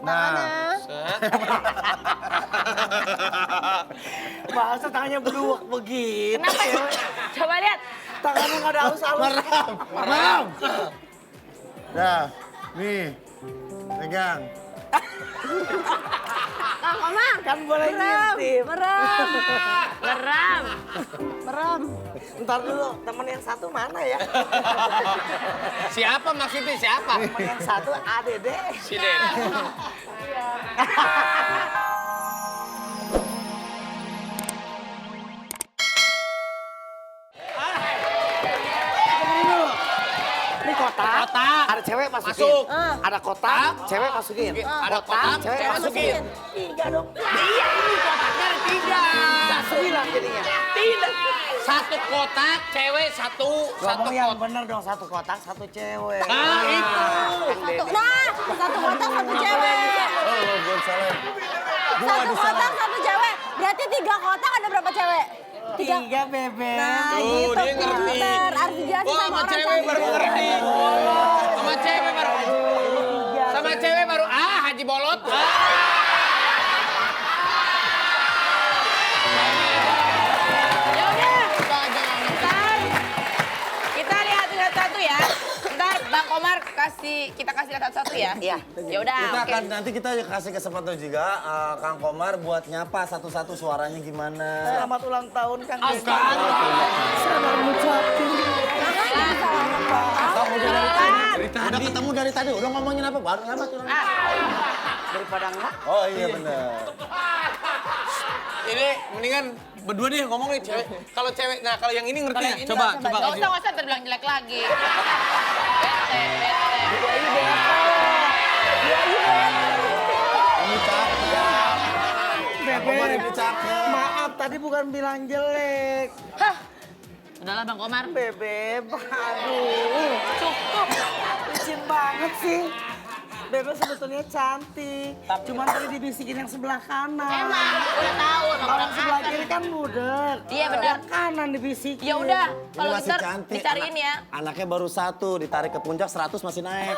tangannya. Masa tangannya berdua begitu? Kenapa ya? Coba lihat. Tangannya nggak ada halus-halus. Merem. Nah, nih. Pegang. Kang Komar. Kan boleh ngintip. Merem. Merem. Merem. Ntar dulu, temen yang satu mana ya? Siapa maksudnya siapa? Temen yang satu Adede. Si Den. Ini kotak. Kotak. Ada cewek masukin. Masuk. Ada kotak, cewek masukin. Ada kotak, cewek cewek masukin. masukin. 3 dong. Iya, ini kotaknya ada 3. 9 jadinya. Tidak. Satu kotak, cewek satu Ngomong yang kotak. bener dong, satu kotak, satu cewek. Nah, itu. Satu kotak, satu cewek. Oh, gue salah. Satu kotak, satu cewek. Berarti 3 kotak ada berapa cewek? 3 bebek. Nah, Tuh, gitu. dia ngerti. Pinter. Harus dijelasin Wah, sama sama orang cewek baru cantik. ngerti. Sama cewek baru. Sama cewek baru, Haji Bolot. Ya udah. Ntar kita lihat satu-satu ya. Ntar Bang Komar kita kasih lihat satu-satu ya. Iya. Ya udah. Kita Oke. akan nanti kita kasih kesempatan juga Kang Komar buat nyapa satu-satu suaranya gimana. Selamat ulang tahun Kang Deni. Kan. Selamat mengucapkan. Kamu udah ketemu dari tadi, udah ngomongin apa? Baru nyapa tuh. Daripada enggak. Oh iya bener. Ini mendingan berdua deh ngomong nih cewek. Kalau cewek, nah kalau yang ini ngerti Kalau ya? yang ini Coba, nggak coba. Nggak kasih. usah terbilang jelek lagi. Bete, bete. Ini cakep. Kang Komar ini cakep. Maaf, tadi bukan bilang jelek. Hah. Udahlah Bang Komar. Bebek, aduh. Cukup. Licin banget sih. Bebek sebetulnya cantik. Cuman tadi dibisikin yang sebelah kanan. Emang, udah tahu sama Kalau orang sebelah kasar. kiri kan mudah. Iya, benar. Yang kanan dibisikin. Ya udah, Ini kalau masih ntar cantik. dicariin ya. Anaknya baru 1, ditarik ke puncak 100 masih naik.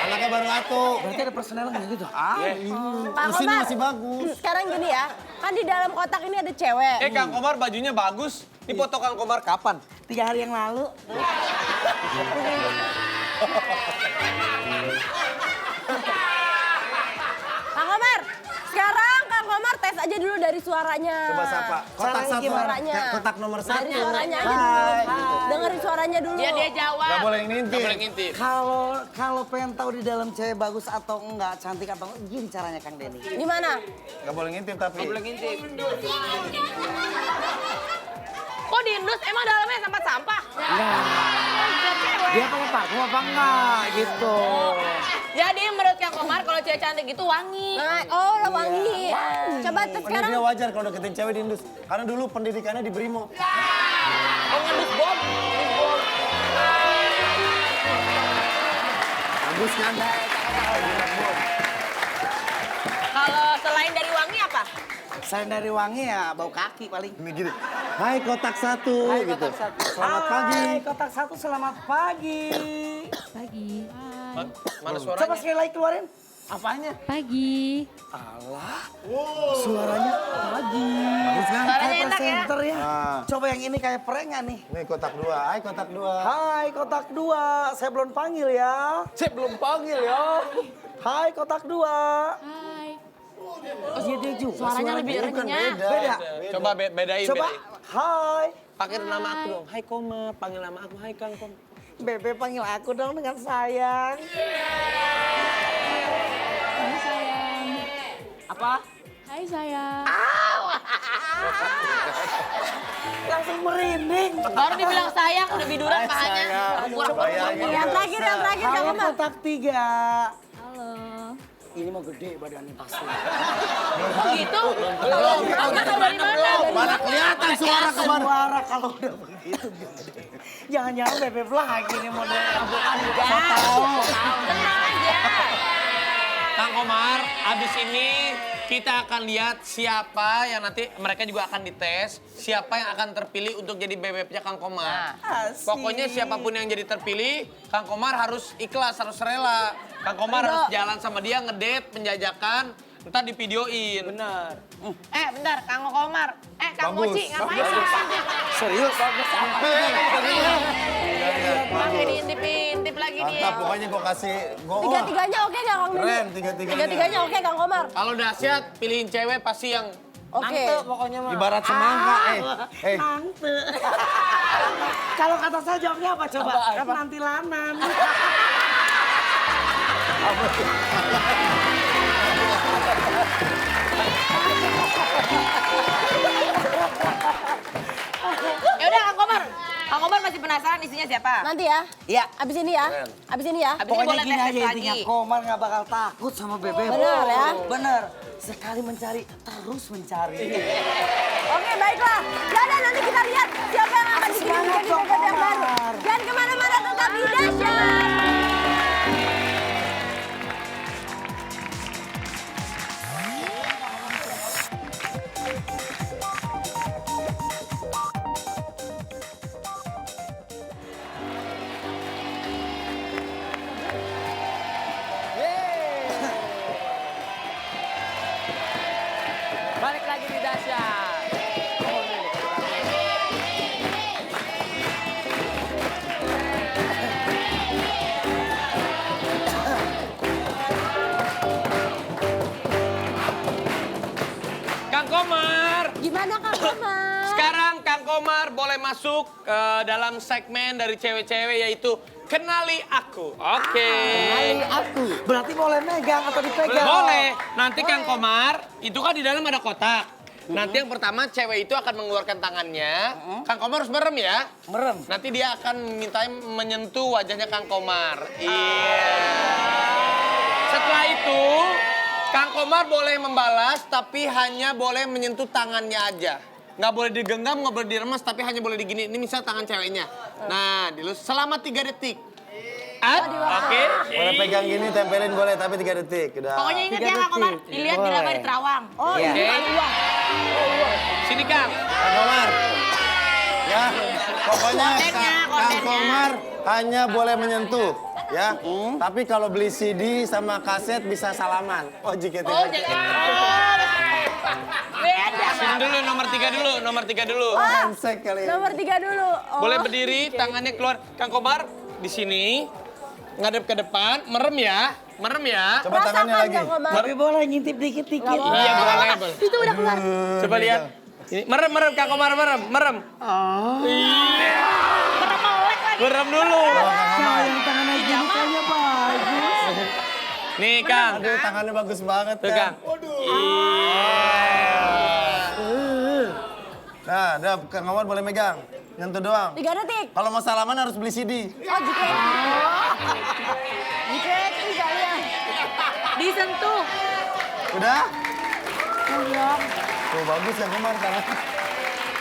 Anaknya baru 1. Berarti ada personel nggak gitu? Bang Mesinnya Komar, masih bagus. sekarang gini ya, kan di dalam kotak ini ada cewek. Kang Komar bajunya bagus. Ini foto Kang Komar kapan? 3 hari yang lalu. Kang Komar, sekarang Kang Komar tes aja dulu dari suaranya. Coba sapa. Kotak Caranya 1. gimana? Kotak nomor 1. Dari suaranya aja Hai. dulu. Dengerin suaranya dulu. Dia jawab. Gak boleh Gak ngintip. boleh ngintip. Kalau pengen tahu di dalam cewek bagus atau enggak, cantik atau enggak, gini caranya Kang Deni. Gimana? Gak boleh ngintip tapi. Gak boleh ngintip. Kok diindus? Emang dalamnya sampah-sampah? Dia pakai parfum apa enggak gitu. Jadi menurut Kang Komar kalau cewek cantik itu wangi. Oh, udah wangi. Coba tes Ini sekarang. dia wajar kalau deketin cewek di indus. Karena dulu pendidikannya di Brimo. Oh, ngendus bom. Bagus kan? Kalau selain dari wangi apa? Selain dari wangi ya bau kaki paling. Ini gini. Hai kotak 1 gitu. Selamat pagi. Hai, kotak 1 selamat pagi. Pagi. Mana Coba suaranya? sekali lagi keluarin. Apanya? Pagi. Suaranya pagi. Bagus kan? Suaranya Kayak enak ya. presenter ya. Ah. Coba yang ini kayak prank nggak nih? Nih kotak 2. Hai kotak 2. Hai kotak 2, saya belum panggil ya. Saya belum panggil ya. Hai kotak 2. Hai. Oh iya dia juga. Suaranya lebih Bukan, renyah. Beda. Coba bedain, Coba. bedain. Hai. Pakai nama aku dong. Hai Komar, panggil nama aku. Hai Kang Komar. Bebe panggil aku dong dengan sayang. Hai sayang. Apa? Hai sayang. Langsung merinding. Baru dibilang sayang, udah biduran pahanya. Perempuan. Yang terakhir, Kang Halo Komar. kotak 3. Halo. Ini mau gede badannya pasti. Oh gitu? Kamu tahu dari mana? Mana kelihatan suara kemana? Suara kalau udah begitu gede. Jangan-jangan Bebe lagi nih model. Tenang aja. Kang Komar, abis ini kita akan lihat siapa yang nanti mereka juga akan dites. Siapa yang akan terpilih untuk jadi bebeknya Kang Komar. Asik. Pokoknya siapapun yang jadi terpilih, Kang Komar harus ikhlas, harus rela. Kang Komar harus jalan sama dia, ngedate, penjajakan, ntar divideoin. Benar. Bentar, Kang Komar. Kang Bagus, Moci, ngapain bagus. sih? Serius? Pakai diintip-intip lagi dia. Mantap, pokoknya gue kasih. Tiga-tiganya oke nggak Kang Didi? Keren, tiga-tiganya. Tiga-tiganya oke Kang Komar? Kalau dahsyat, pilihin cewek pasti yang Oke. Pokoknya mah. Ibarat semangka, Tante. Kalau kata saya jawabnya apa coba? Nanti lanan. Ya udah Kang Komar. Kang Komar masih penasaran isinya siapa? Nanti ya? Iya. Abis ini ya? Abis ini ya? Abis ini Pokoknya boleh gini tes aja lagi. intinya, Komar nggak bakal takut sama Bebek. Bener ya? Bener. Sekali mencari, terus mencari. Oke baiklah. Jadi nanti kita lihat siapa yang akan dikirim Semangat menjadi dong, bebek yang baru. Komar. Jangan kemana-mana, tetap di Dahsyat. balik lagi di dahsyat. Kang Komar. Gimana Kang Komar? Sekarang Kang Komar boleh masuk ke dalam segmen dari cewek-cewek yaitu Kenali Aku. Oke. Aku. Berarti boleh megang atau dipegang? Boleh. Nanti Kang Komar, itu kan di dalam ada kotak. Nanti yang pertama cewek itu akan mengeluarkan tangannya. Kang Komar harus merem ya. Merem. Nanti dia akan minta menyentuh wajahnya Kang Komar. Iya. Setelah itu, Kang Komar boleh membalas, tapi hanya boleh menyentuh tangannya aja. Nggak boleh digenggam, nggak boleh diremas, tapi hanya boleh digini. Ini misal tangan ceweknya. Nah, dilus selama 3 detik. Oke. Boleh pegang gini, tempelin boleh, tapi 3 detik. Udah. Pokoknya ingat ya Kang Komar, dilihat di laba di terawang. Oh Iya. iya. Sini Kang. Kang Komar. Ya, pokoknya Kontennya, Kang kontennya. Komar hanya boleh menyentuh. Ya, tapi kalau beli CD sama kaset bisa salaman. Oh, JKT. Oh, jadi... Beda. Sini dulu, nomor 3 dulu, nomor 3 dulu. Handshake kali ya. Nomor 3 dulu. Oh. Boleh berdiri, tangannya keluar. Kang Komar, di sini. Ngadep ke depan, merem ya. Merem ya. Coba tangannya Rasakan lagi. Kang Komar. Tapi boleh ngintip dikit-dikit. Iya, boleh, boleh. Itu udah keluar. Coba lihat. Ini merem, merem, Kang Komar, merem, merem. Iya. Merem dulu. Kalau yang tangannya gini kayaknya bagus. Nih, Kang. Aduh, tangannya bagus banget, Tuh, Kang. Nah, udah Kang Komar boleh megang. Nyentuh doang. 3 detik. Kalau mau salaman harus beli CD. Oh JKT. JKT kalian. Disentuh. Udah? Udah. Tuh, bagus ya Komar tangan.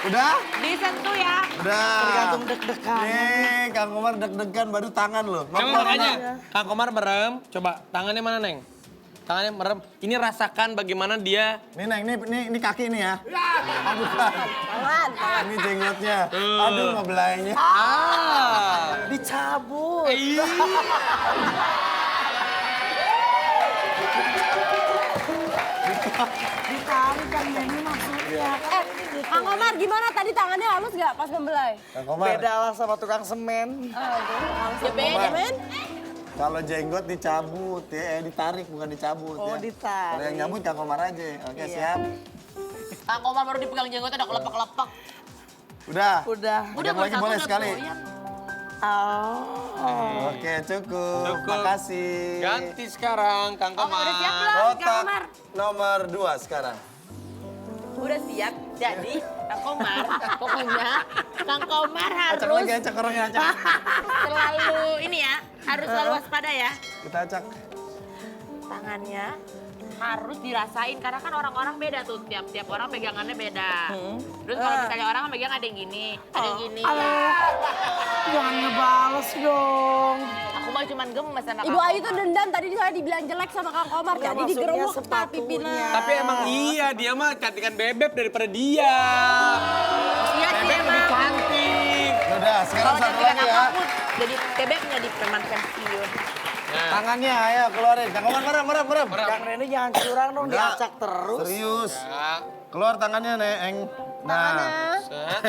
Udah? Disentuh ya. Udah. Tergantung deg-degan. Nih, Kang Komar deg-degan baru tangan loh. Coba makanya, Kang Komar merem. Coba, tangannya mana, Neng? Tangannya merem. Ini rasakan bagaimana dia. Nih, Neng, ini kaki nih ya. Aduh, Tangan. ini jenggotnya. Aduh, ngebelainya. Dicabut. Ditarik kan ini maksudnya. Kang Komar gimana tadi tangannya halus nggak pas membelai? Kang Komar, Beda lah sama tukang semen. Ya beda. Men? kalau jenggot dicabut, ditarik bukan dicabut Oh, ya. ditarik. Kalau yang nyabut Kang Komar aja. Oke, siap. Kang Komar baru dipegang jenggotnya udah kelepek-kelepek. Udah. Udah. Pegang lagi boleh sekali. Oh. Oke, cukup. Cukup. Makasih. Ganti sekarang, Kang Komar. Udah siap belum Kang Kotak Komar? nomor 2 sekarang. Udah siap. Jadi Kang Komar, pokoknya Kang Komar Acak harus lagi, acak orangnya, acak. selalu ini ya, harus selalu waspada ya. Kita acak. Tangannya harus dirasain karena kan orang-orang beda tuh, tiap orang pegangannya beda. Terus kalau misalnya orang megang ada yang gini, ada yang gini. Jangan ngebales dong. Aku mah cuman gemes anak Ibu Ayu tuh dendam tadi saya dibilang jelek sama Kang Komar. Enggak, Jadi maksudnya digeruk sepatunya. tapi pipinya. Tapi emang iya, dia mah cantikan Bebek daripada dia. Iya sih Bebek lebih emang. cantik. Udah, sekarang Kalau satu cantikan lagi ya. aku jadi bebeknya di preman pensiun. Tangannya, ayo keluarin. Kang Komar, merem. Kang Reni jangan curang dong, Enggak. diacak terus. Serius. Ya, Keluar tangannya, Neng. Nah. set.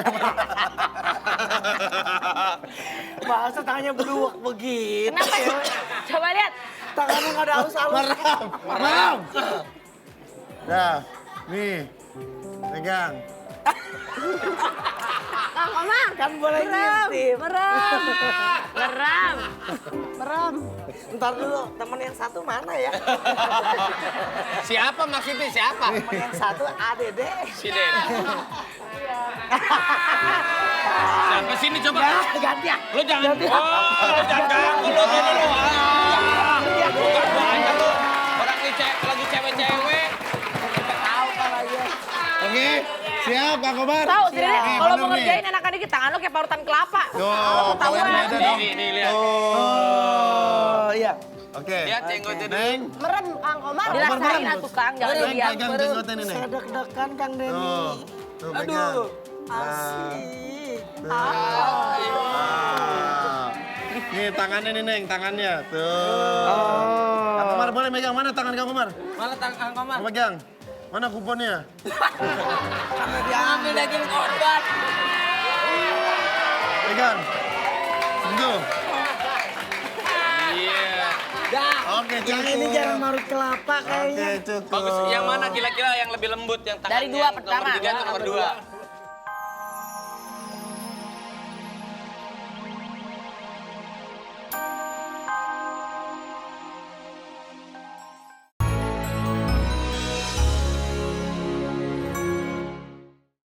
Masa tangannya beluak begitu. Kenapa? Coba lihat. Tangannya nggak ada halus-halus. Merem. Nah, nih. Pegang. Kang Komar. Kan boleh ngintip. Merem. Geram. Merem. Ntar dulu, temen yang satu mana ya? Siapa maksudnya siapa? Temen yang satu Adede. Si Den. Siapa sini coba? Ganti ya. Lo jangan, oh, jangan ganggu lo dulu lo. Bukan banyak lo. Orang lagi cewek-cewek. Tahu kalau ya. Oke, siap Kang Komar. Tahu sih, Nih, kalau bener mau nih. ngerjain enakan dikit tangan lo kayak parutan kelapa. Tuh, kalau yang beda dong. Nih, lihat. Oh iya. Oke. Lihat jenggotnya dulu. Neng. Merem Kang Komar. Dirasain atuh Kang, jangan Neng, dilihat. pegang jenggotnya nih, Neng. Saya deg-degan Kang Deni. Tuh, tuh pegang. Aduh. Nah. Asik. Ah. Nih tangannya nih, Neng, tangannya. Tuh. Kang Komar boleh megang mana tangan Kang Komar? Mana Kang Komar? Mau pegang. Mana kuponnya? Karena dia Ambil daging korban. Pegang. Sentuh. Iya. Oke, yang cukup. ini jarang marut kelapa Oke, kayaknya. cukup. Bagus. Yang mana kira-kira yang lebih lembut? Yang tangan Dari dua yang pertama. Nomor 3 atau nomor 2?